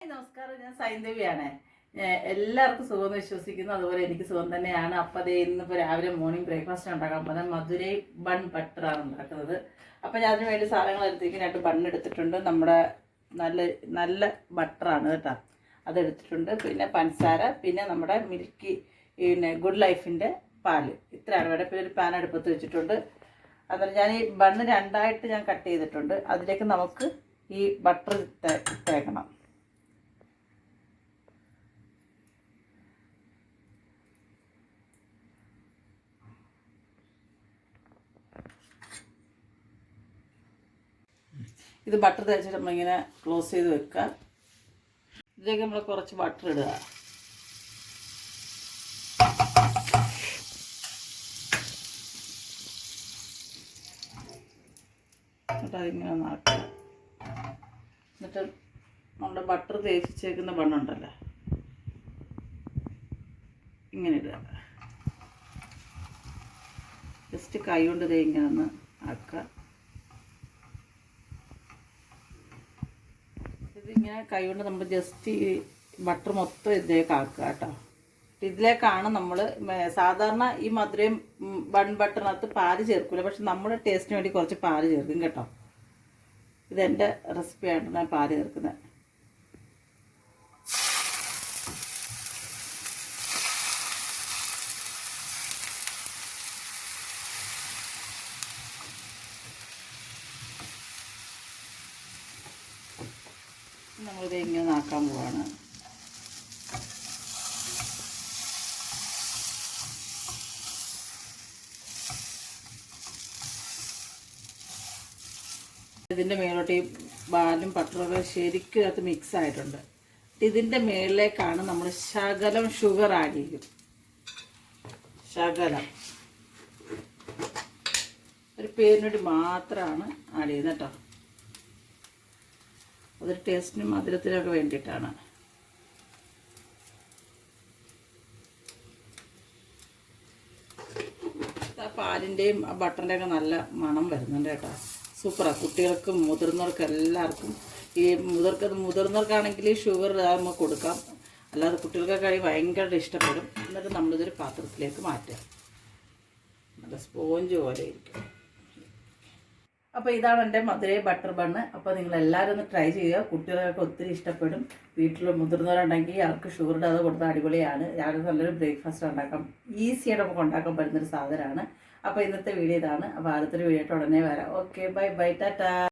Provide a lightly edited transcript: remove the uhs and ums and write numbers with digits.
നമസ്കാരം, ഞാൻ സൈന്ധവിയാണ്. എല്ലാവർക്കും സുഖമെന്ന് വിശ്വസിക്കുന്നു. അതുപോലെ എനിക്ക് സുഖം തന്നെയാണ്. അപ്പം അതേ ഇന്നിപ്പോൾ രാവിലെ മോർണിംഗ് ബ്രേക്ക്ഫാസ്റ്റ് ഉണ്ടാക്കാൻ പോകുന്നത് മധുരൈ ബൺ ബട്ടറാണ് ഉണ്ടാക്കുന്നത്. അപ്പം ഞാൻ അതിന് വേണ്ടി സാധനങ്ങൾ എടുത്തേക്ക് 2 ബണ്ണ് എടുത്തിട്ടുണ്ട്. നമ്മുടെ നല്ല നല്ല ബട്ടറാണ് കേട്ടോ, അതെടുത്തിട്ടുണ്ട്. പിന്നെ പഞ്ചസാര, പിന്നെ നമ്മുടെ മിൽക്കി ഗുഡ് ലൈഫിൻ്റെ പാല്, ഇത്രയാണ് വേണ്ട. പിന്നെ ഒരു പാൻ അടുപ്പത്ത് വെച്ചിട്ടുണ്ട്. അതിൽ ഞാൻ ഈ ബണ്ണ് 2ആയിട്ട് ഞാൻ കട്ട് ചെയ്തിട്ടുണ്ട്. അതിലേക്ക് നമുക്ക് ഈ ബട്ടർ ഇട്ടേക്കണം. ഇത് ബട്ടർ തേച്ചിട്ട് നമ്മളിങ്ങനെ ക്ലോസ് ചെയ്ത് വെക്കുക. ഇതിലേക്ക് നമ്മൾ കുറച്ച് ബട്ടർ ഇടുക. എന്നിട്ട് അതിങ്ങനെ നാക്കുക. എന്നിട്ട് നമ്മുടെ ബട്ടർ തേച്ചിച്ചേക്കുന്ന ബണ്ണുണ്ടല്ലോ, ഇങ്ങനെ ഇടുക. ജസ്റ്റ് കൈ കൊണ്ട് ഇതേ ഇങ്ങനെ ഒന്ന് ആക്കുക. ഇതിങ്ങനെ കൈ കൊണ്ട് നമ്മൾ ജസ്റ്റ് ഈ ബട്ടർ മൊത്തം ഇതിലേക്ക് ആക്കുക കേട്ടോ. ഇതിലേക്കാണ് നമ്മൾ സാധാരണ ഈ മധുരയും ബൺ ബട്ടറിനകത്ത് പാല് ചേർക്കില്ല, പക്ഷെ നമ്മൾ ടേസ്റ്റിന് വേണ്ടി കുറച്ച് പാല് ചേർക്കും കേട്ടോ. ഇതെൻ്റെ റെസിപ്പിയായിട്ട് ഞാൻ പാല് ചേർക്കുന്നത്. നമ്മളിത് ഇങ്ങനെ ആക്കാൻ പോവാണ്. ഇതിൻ്റെ മേലോട്ട് ഈ പാലും ബട്ടറൊക്കെ ശരിക്കും അത് മിക്സ് ആയിട്ടുണ്ട്. ഇതിൻ്റെ മേളിലേക്കാണ് നമ്മൾ ശകലം ഷുഗർ ആഡ് ചെയ്യും. ശകലം ഒരു പേരിന് വേണ്ടി മാത്രമാണ് ആഡ് ചെയ്യുന്നത് കേട്ടോ. അതൊരു ടേസ്റ്റിനും മധുരത്തിനൊക്കെ വേണ്ടിയിട്ടാണ്. ആ പാലിൻ്റെയും ആ ബട്ടറിൻ്റെയൊക്കെ നല്ല മണം വരുന്നുണ്ട് കേട്ടോ. സൂപ്പറാണ്. കുട്ടികൾക്കും മുതിർന്നവർക്കും എല്ലാവർക്കും. ഈ മുതിർന്നവർക്കാണെങ്കിൽ ഷുഗർ ഇതാകുമ്പോൾ കൊടുക്കാം, അല്ലാതെ കുട്ടികൾക്കൊക്കെ ഭയങ്കര ഇഷ്ടപ്പെടും. എന്നിട്ട് നമ്മളിതൊരു പാത്രത്തിലേക്ക് മാറ്റാം. നല്ല സ്പോഞ്ച് പോലെ ഇരിക്കും. അപ്പോൾ ഇതാണ് എൻ്റെ മധുരൈ ബട്ടർ ബണ്ണ്. അപ്പോൾ നിങ്ങളെല്ലാവരും ഒന്ന് ട്രൈ ചെയ്യുക. കുട്ടികൾക്കൊക്കെ ഒത്തിരി ഇഷ്ടപ്പെടും. വീട്ടിൽ മുതിർന്നവരുണ്ടെങ്കിൽ അവർക്ക് ഷുഗറുടെ അത് കൊടുത്താൽ അടിപൊളിയാണ്. രാവിലെ നല്ലൊരു ബ്രേക്ക്ഫാസ്റ്റ് ഉണ്ടാക്കാം. ഈസിയായിട്ട് നമുക്ക് ഉണ്ടാക്കാൻ പറ്റുന്നൊരു സാധനമാണ്. അപ്പോൾ ഇന്നത്തെ വീഡിയോ ഇതാണ്. അപ്പോൾ അടുത്തൊരു വീഡിയോ ആയിട്ട് ഉടനെ വരാം. Okay, bye bye, Tata.